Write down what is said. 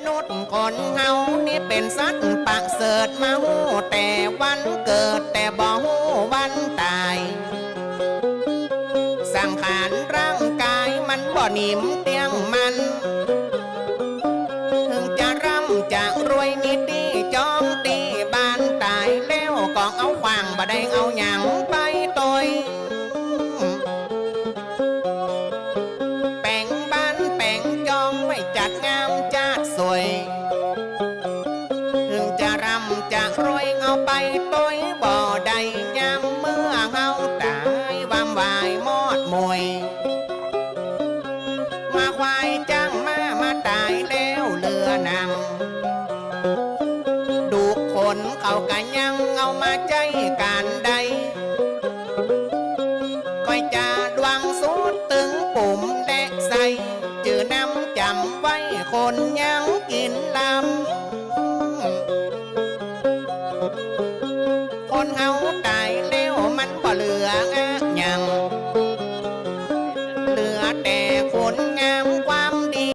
นุษย์คนเฮานี่เป็นสัตว์ประเสริฐมาหูแต่วันเกิดแต่บ่หูวันตายสังขารร่างกายมันบ่นิ่มเตียงมันถึงจะร่ำจะรวยมีตีจอมตีบ้านตายแล้วก็เอาขวางบ่ได้เอาหยังไปตอยแป่งบ้านแป่งจองไว้จัดงามจัดสวยถึงจะร่ำจะรวยเอาไปตอยบ่ได้ยามเมื่อเฮาตายวามวายมอดมวยมาควายจ้างมาตายแล้วเรือนำดูคนเขากันยังเอามาใจการใดก็จะดวงสุดตึงปุ่มแดกใส่จือน้ำจำไว้คนยังกินลำ